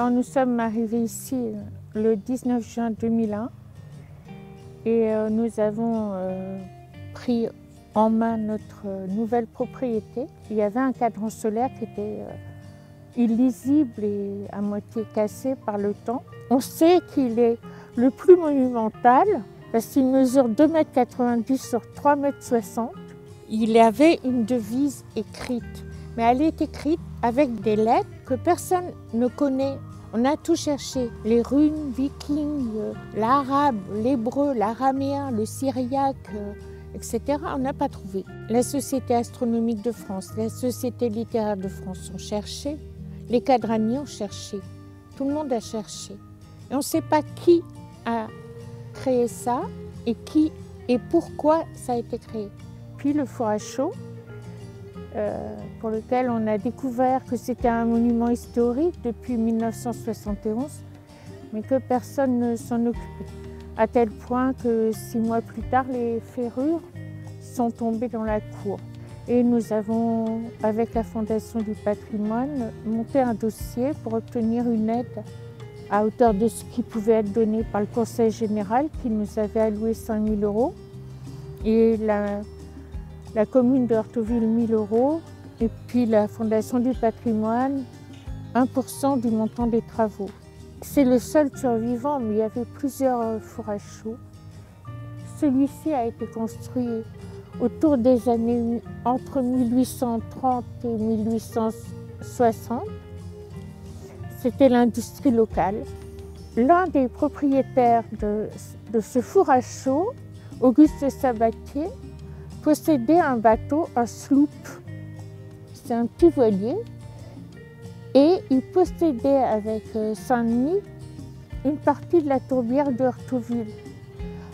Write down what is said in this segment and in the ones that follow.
Alors nous sommes arrivés ici le 19 juin 2001 et nous avons pris en main notre nouvelle propriété. Il y avait un cadran solaire qui était illisible et à moitié cassé par le temps. On sait qu'il est le plus monumental parce qu'il mesure 2,90 m sur 3,60 m. Il avait une devise écrite, mais elle est écrite avec des lettres que personne ne connaît. On a tout cherché, les runes vikings, l'arabe, l'hébreu, l'araméen, le syriaque, etc. On n'a pas trouvé. La Société astronomique de France, la Société littéraire de France ont cherché, les cadraniers ont cherché, tout le monde a cherché. Et on ne sait pas qui a créé ça et qui et pourquoi ça a été créé. Puis le four à chaud, pour lequel on a découvert que c'était un monument historique depuis 1971, mais que personne ne s'en occupait. À tel point que 6 mois plus tard, les ferrures sont tombées dans la cour. Et nous avons, avec la Fondation du patrimoine, monté un dossier pour obtenir une aide à hauteur de ce qui pouvait être donné par le Conseil général qui nous avait alloué 5 000 €. Et la commune de Heurteville, 1 000 €, et puis la Fondation du patrimoine, 1% du montant des travaux. C'est le seul survivant, mais il y avait plusieurs fours à chaud. Celui-ci a été construit autour des années entre 1830 et 1860. C'était l'industrie locale. L'un des propriétaires de ce four à chaud, Auguste Sabatier, possédait un bateau, un sloop. C'est un petit voilier. Et il possédait avec Saint-Denis une partie de la tourbière de Heurteville.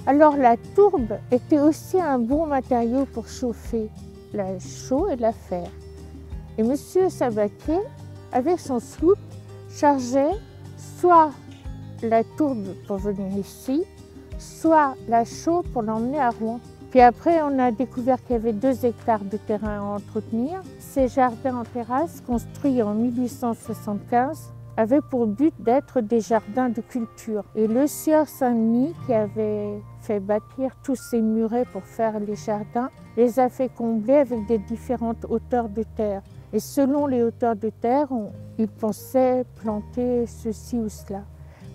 Alors la tourbe était aussi un bon matériau pour chauffer la chaux et la fer. Et M. Sabatier, avec son sloop, chargeait soit la tourbe pour venir ici, soit la chaux pour l'emmener à Rouen. Puis après, on a découvert qu'il y avait 2 hectares de terrain à entretenir. Ces jardins en terrasse, construits en 1875, avaient pour but d'être des jardins de culture. Et le sieur Saint-Denis, qui avait fait bâtir tous ces murets pour faire les jardins, les a fait combler avec des différentes hauteurs de terre. Et selon les hauteurs de terre, il pensait planter ceci ou cela.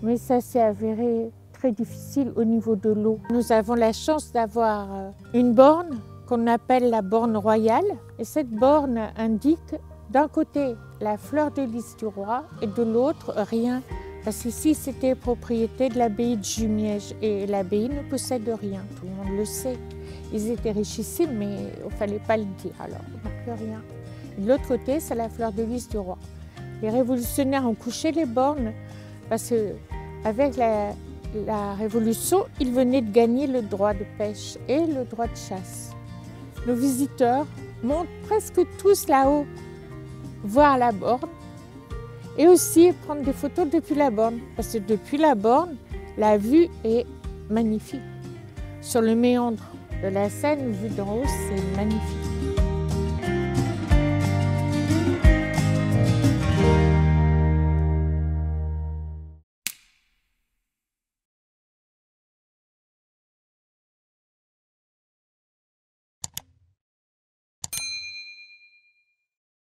Mais ça s'est avéré très difficile au niveau de l'eau. Nous avons la chance d'avoir une borne qu'on appelle la borne royale. Et cette borne indique d'un côté la fleur de lys du roi et de l'autre rien. Parce qu'ici c'était propriété de l'abbaye de Jumièges et l'abbaye ne possède rien, tout le monde le sait. Ils étaient richissimes mais il ne fallait pas le dire alors, donc rien. De l'autre côté c'est la fleur de lys du roi. Les révolutionnaires ont couché les bornes parce qu'avec la Révolution, ils venaient de gagner le droit de pêche et le droit de chasse. Nos visiteurs montent presque tous là-haut, voir la borne et aussi prendre des photos depuis la borne. Parce que depuis la borne, la vue est magnifique. Sur le méandre de la Seine, vue d'en haut, c'est magnifique.